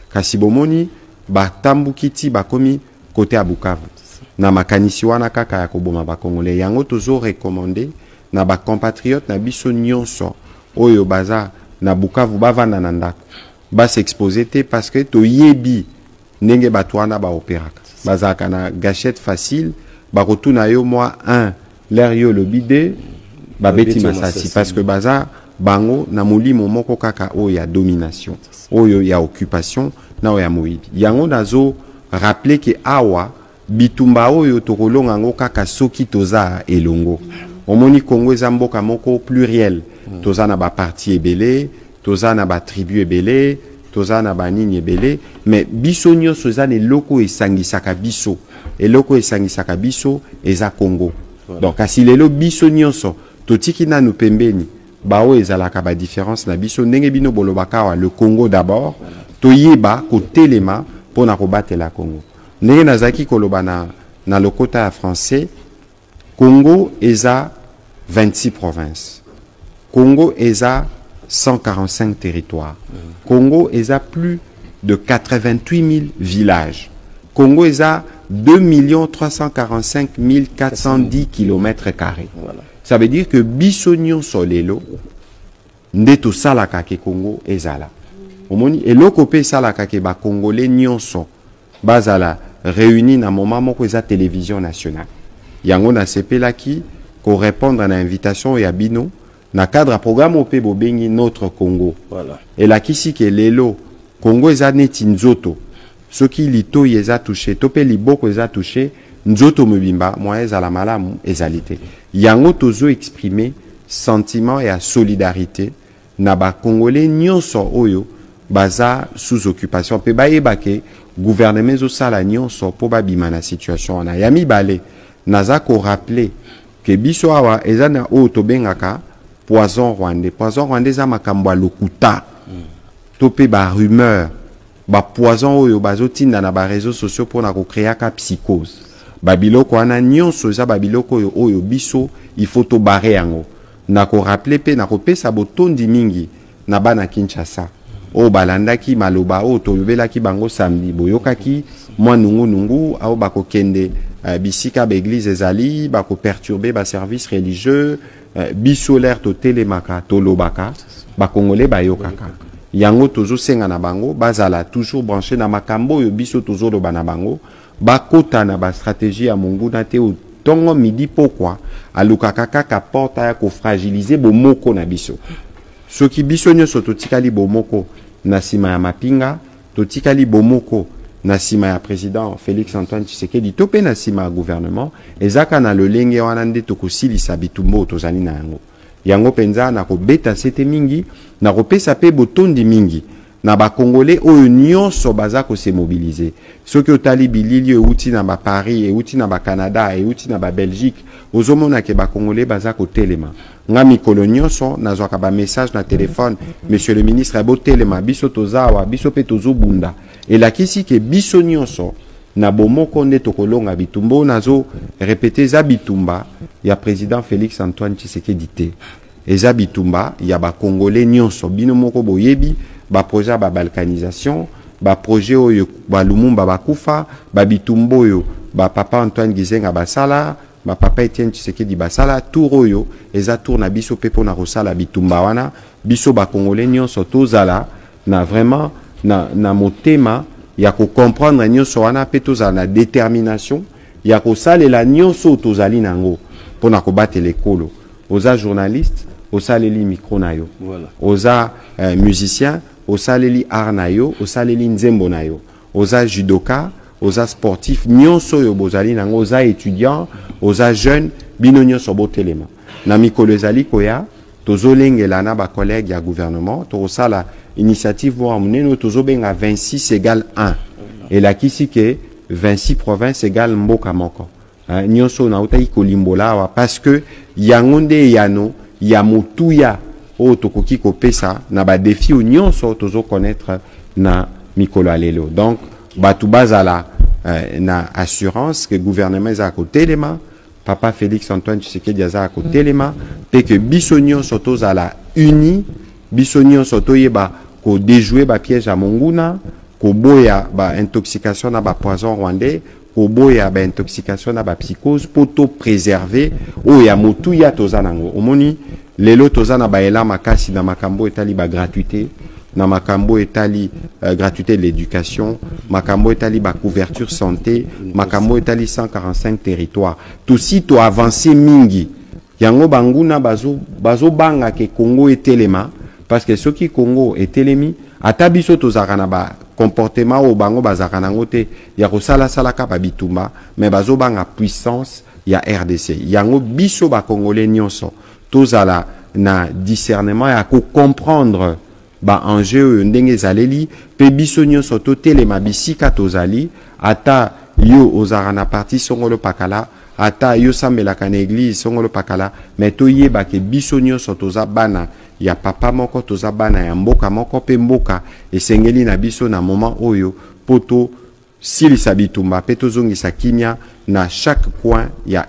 kasi bomoni batambukiti bakomi côté à Bukavu na makanisi wana kaka ya koboma ba congolais yango tozo recommander na ba compatriotes na biso nyonso oyo baza na Bukavu bavanda na ndako ba s'exposer te parce que toyebi ndenge batwana ba opéraka bazaka na gâchette facile ba retourna yo moi 1 l'air yo le bidé ba beti masasi parce que baza bango na molimo moko kaka oyo ya domination oyo ya occupation na oyo ya moyibi yango nazo rappeler que awa bitumba oyo tokolonga ngo kaka soki toza elongo omoni Congo eza mboka moko pluriel toza na ba parti ebele toza na ba tribu ebele toza na ba nini ebele mais biso nyonso eza ne loko esangisaka biso eloko esangisaka biso eza Congo donc kasi lelo biso nyonso totiki nanu pembeni bao ezalaka ba différence na biso ndenge bino bolobaka wa le Congo d'abord toyeba kotelema pona kobatela Congo ndenge nazaki koloba na lokota ya français Congo eza 26 provinces Congo eza 145 territoires Congo eza plus de 88 000 villages Congo eza 2 345 410 km². Voilà. Ça veut dire que biso nyonso lelo ndeto salaka ke Congo ezala omoni eloko pe salaka ke ba congolais nyonso bazala réunis na moment moko eza télévision nationale yango na sepelaki ko répondre à l'invitation ya bino na cadre programme ope bobengi notre Congo voilà et la kisi ke lelo Congo eza neti nzoto soki lito yeza touché topé liboko eza touché nzoto mobimba moi ezala malamu ezalité yango tozo exprimer sentiment et solidarité na ba congolais nyonso oyo baza sous occupation pe bayebake gouvernement zo sala nyonso po babima na situation na yami balé naza ko rappeler que biso awa ezana o tobengaka poison rwandais za makambo lokuta topé ba rumeur ba poison oyo bazotinda na ba réseaux sociaux pour na ko créer ka psychose babiloko wana nyonso za babiloko oyo biso il faut to barrer yango na ko rappeler pe na ko pesa botondi mingi na bana Kinshasa o balandaki maloba o toyobelaki bango samedi boyokaki mwa nungu au bako kende bisika ba église ezali bako perturber ba service religieux bisolaire to telemaka to lobaka ba congolais bayokaka yango tozo senga na bango bazala toujours branché na makambo oyo biso tozo loba na bango bakota na ba stratégie ya monguna te o tongo midi pourquoi alukaka kaka porta ya ko fragiliser bomoko na biso soki biso nyonso totikali bomoko na sima ya mapinga totikali bomoko na sima ya président Félix Antoine Tshisekedi topé na sima ya gouvernement ezaka na lolenge wana nde tokosilisa bitumbo tozali na yango penza na ko beta sete mingi na ko pesa pe botondi mingi na ba congolais oyo nyonso baza ko se mobiliser soki otali bilili euti na ba Paris euti na ba Canada euti na ba Belgique ozomona ke ba congolais baza ko telema nga mikolo nyonso nazwaka ba message na téléphone monsieur le ministre abo telema biso tozawa biso pe tozobunda elakisi ke biso nyonso na bomoko nde tokolonga bitumbo nazo répéter za bitumba ya président Félix Antoine Tshisekedi te eza bitumba ya ba congolais nyonso bino moko boyebi ba projet ba balkanisation ba projet oyo ba Lumumba bakufa ba bitumbo oyo ba papa Antoine Gizenga basala ba papa Etienne Tshisekedi basala tour oyo eza tour na biso pepo na rosala bitumba wana biso ba congolais nyonso tozala na vraiment na motema ya ko comprendre nyonso wana pe tozala na détermination ya ko salela nyonso tozali nango pona ko battre lekolo oza journaliste osaleli micro na yo voilà oza musicien osaleli art na yo osaleli nzembo na yo oza judoka oza sportif nyonso yo bozali nango oza étudiant oza jeune bino nyonso botelema na mikolo ezali koya tozolengela na ba collègue ya gouvernement tozosala initiative mo muneno tozobenga 26 égale 1 et la kisi ke 26 provinces égale mboka moko nyonso na utai kolimbola wa parce que yangonde yano ya motuya o tokoki kopesa na ba défi nyonso tozo connaître na mikolo alelo donc batu bazala na assurance que gouvernement za ko telema papa Félix Antoine Tshisekedi za ko telema pe que biso nyonso tozala uni biso nyonso toyeba ko déjouer ba piège à monguna koboya ba intoxication na ba poison rwandais, koboya ba intoxication na ba psychose pour to préserver o ya motu ya tozanango. Omoni lelo tozana ba ela makasi na makambo etali ba gratuité, na makambo etali gratuité de l'éducation, makambo etali ba couverture santé, makambo etali 145 territoires. Tout si to avancer mingi. Yango banguna bazo banga ke Congo etelema parce que ce qui Congo etelemi atabiso tozakana ba comportement au bango bazakana ngote ya kosala salaka ba bitumba mais bazo banga puissance ya RDC. Yango biso ba congolais nyonso tozala na discernement ya ko comprendre ba enjeu ndenge zaleli pe biso nyonso to telema bisika tozali ata yo ozarana parti songolo pakala ata yo sambelaka na église songolo pakala mais to yeba ke biso nyonso toza bana ya papa moko toza bana ya mboka moko pe mboka esengeli na biso na moment oyo poto silisa bitumba pe tozongisa kimia na chaque coin ya